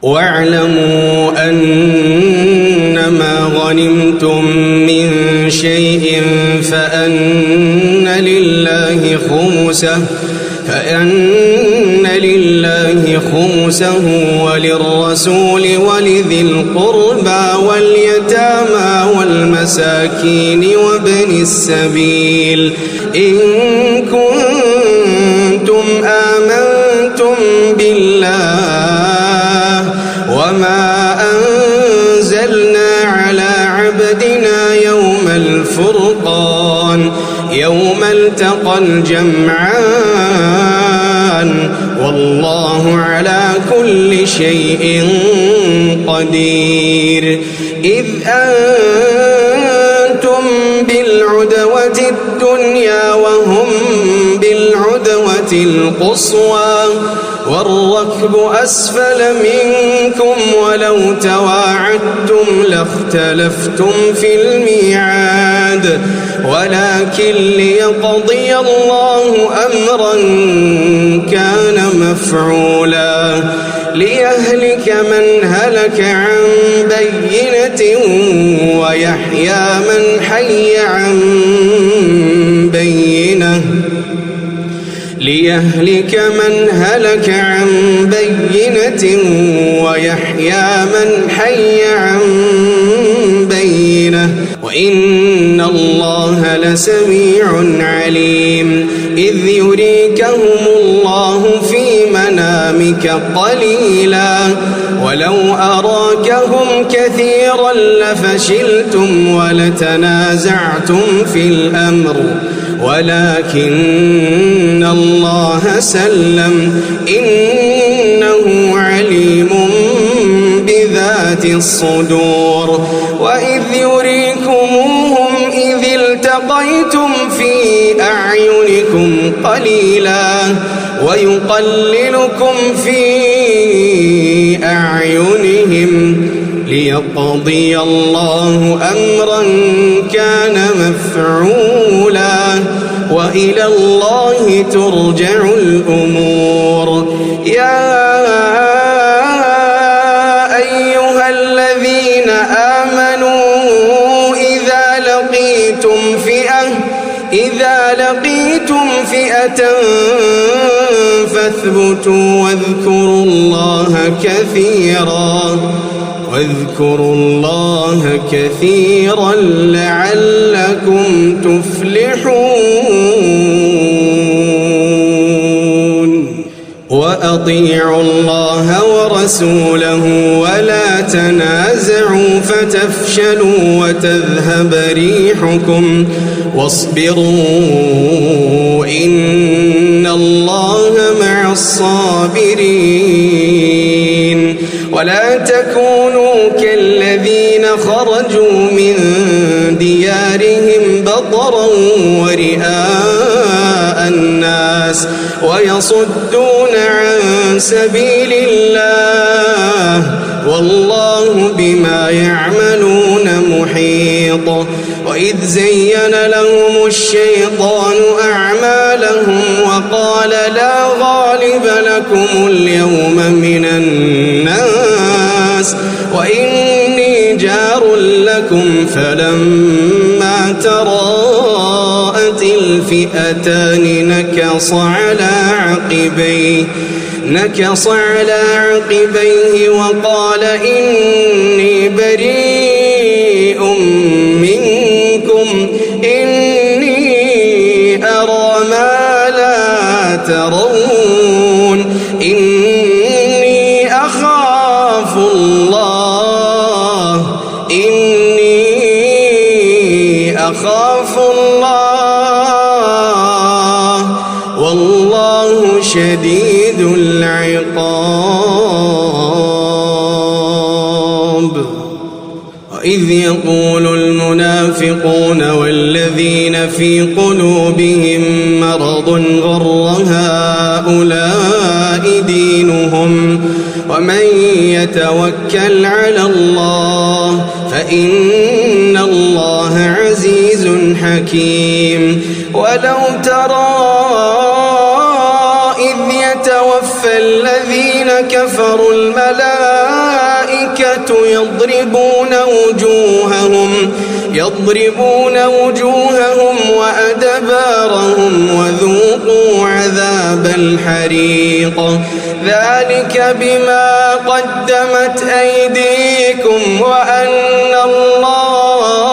واعلموا أنما غنمتم من شيء فأن لله خمسه وللرسول ولذي القربى واليتامى والمساكين وابن السبيل إن كنتم آمنتم بالله وما أنزلنا على عبدنا يوم الفرقان يوم التقى الجمعان والله على كل شيء قدير إذ أنتم بالعدوة الدنيا وهم بالعدوة القصوى والركب أسفل منكم ولو تواعدتم لاختلفتم في الميعاد ولكن ليقضي الله أمرا كان مفعولا ليهلك من هلك عن بينة ويحيى من حي عن بينة ويحيى من حي عن بينة وإن الله لسميع عليم إذ يريكهم الله في منامك قليلا ولو أراكهم كثيرا لفشلتم ولتنازعتم في الأمر ولكن الله سلم إنه عليم بذات الصدور وإذ يريكموهم إذ التقيتم في أعينكم قليلا ويقللكم في أعينهم ليقضي الله أمرا كان مفعولا وإلى الله ترجع الأمور يا أيها الذين آمنوا إذا لقيتم فئة فاثبتوا واذكروا الله كثيرا لعلكم تفلحون وأطيعوا الله ورسوله ولا تنازعوا فتفشلوا وتذهب ريحكم واصبروا إن الله مع الصابرين ولا تكونوا كالذين خرجوا من ديارهم بطرا ورئاء الناس ويصدون عن سبيل الله والله بما يعملون محيط وإذ زين لهم الشيطان أعمالهم وقال لا غالب لكم اليوم من الناس وإني جار لكم فلما تراءت الفئتان نكص على عقبيه وقال إني بريء منكم إني أرى ما لا ترون إني أخاف الله والله شديد العقاب وإذ يقول المنافقون والذين في قلوبهم مرض غر هؤلاء دينهم ومن يتوكل على الله فإن الله عزيز حكيم ولو ترى إذ يتوفى الذين كفروا الملائكة الملائكة يضربون وجوههم وأدبارهم وذوقوا عذاب الحريق ذلك بما قدمت أيديكم وأن الله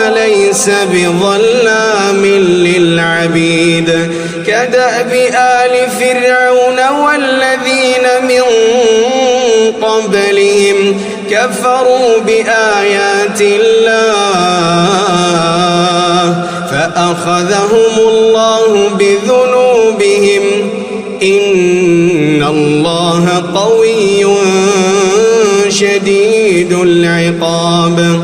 ليس بظلام للعبيد كدأب آل فرعون والذين من قبلهم كفروا بآيات الله فأخذهم الله بذنوبهم إن الله قوي شديد العقاب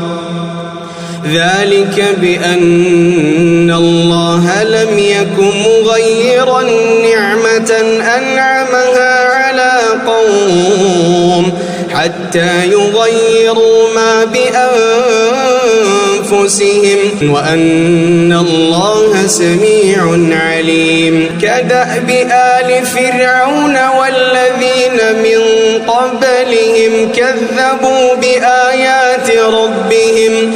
ذلك بأن الله لم يكن مغيرا نعمة أنعمها على قوم حتى يغيروا ما بأنفسهم وأن الله سميع عليم كدأب آل فرعون والذين من قبلهم كذبوا بآيات ربهم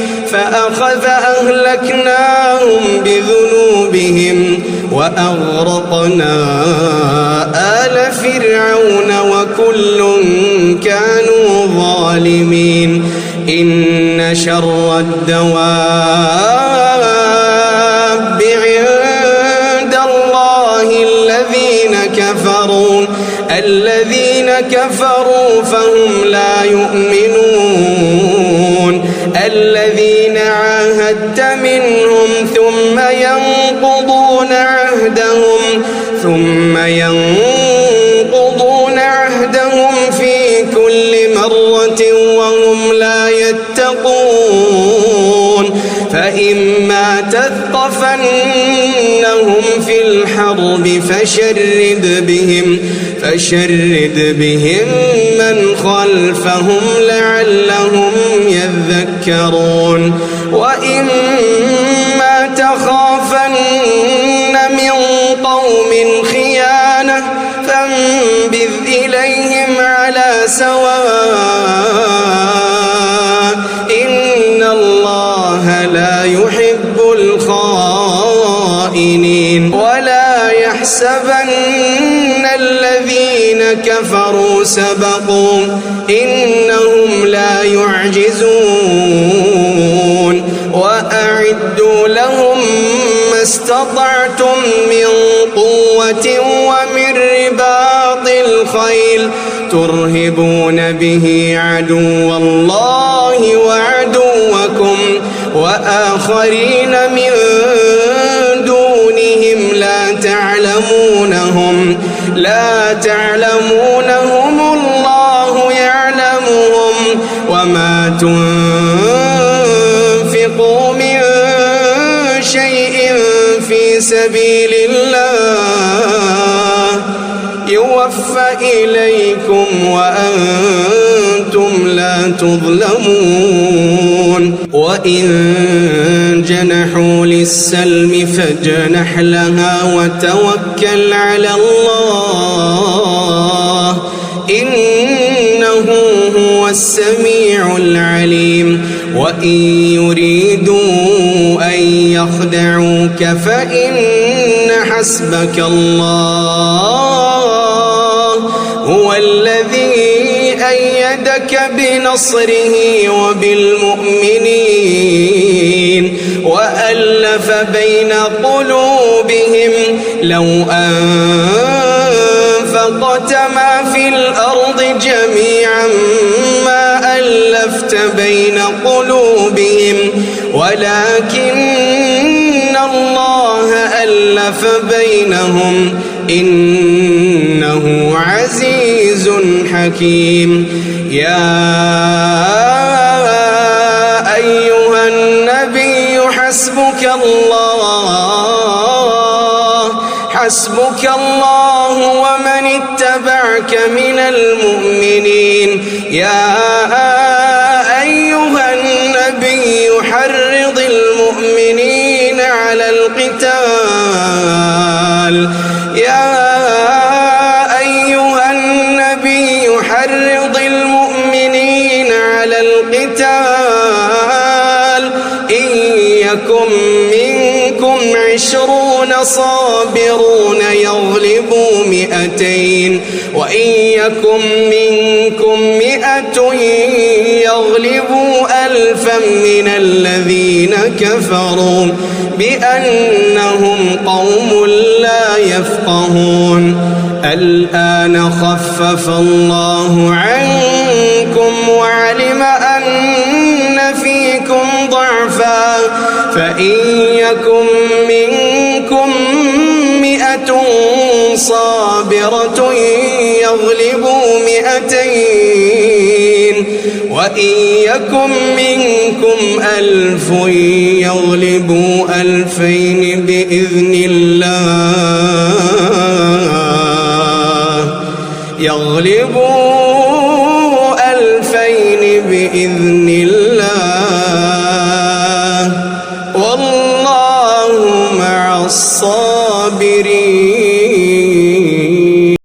فأهلكناهم بذنوبهم وأغرقنا آل فرعون وكل كانوا ظالمين إن شر الدواب عند الله الذين كفروا فهم لا يؤمنون الذين عاهدت منهم ثم ينقضون عهدهم في كل مرة وهم لا يتقون فإما تثقفنهم في الحرب فشرد بهم من خلفهم لعلهم يذكرون وإما تخافن من قوم خيانة فانبذ إليهم على سواء إن الله لا يحب الخائنين ولا يحسبن الذين كفروا سبقوا إنهم لا يعجزون وأعدوا لهم ما استطعتم من قوة ومن رباط الخيل ترهبون به عدو الله وعدوكم وآخرين من دونهم لا تعلمونهم الله يعلمهم وما تنفقوا من شيء في سبيل الله يوفى إليكم وأنتم لا تظلمون وإن جنحوا للسلم فاجنح لها وتوكل على الله إنه هو السميع العليم وإن يريدوا أن يخدعوك فإن حسبك الله هو الذي أيدك بنصره وبالمؤمنين وألف بين قلوبهم لو أنفقت ما في الأرض جميعا ما ألفت بين قلوبهم ولكن الله ألف بينهم إنه عزيز حكيم يا أيها النبي حسبك الله ومن اتبعك من المؤمنين يا أيها النبي حرض المؤمنين على القتال يا أيها 200 وإن يكن منكم 100 يغلبوا 1000 من الذين كفروا بأنهم قوم لا يفقهون. الآن خفف الله عنكم وعلم أن فيكم ضعفا فإن يكن منكم 100 صابرة يغلبوا 200 وإن يكن منكم 1000 يغلبوا 2000 بإذن الله والله مع الصابرين.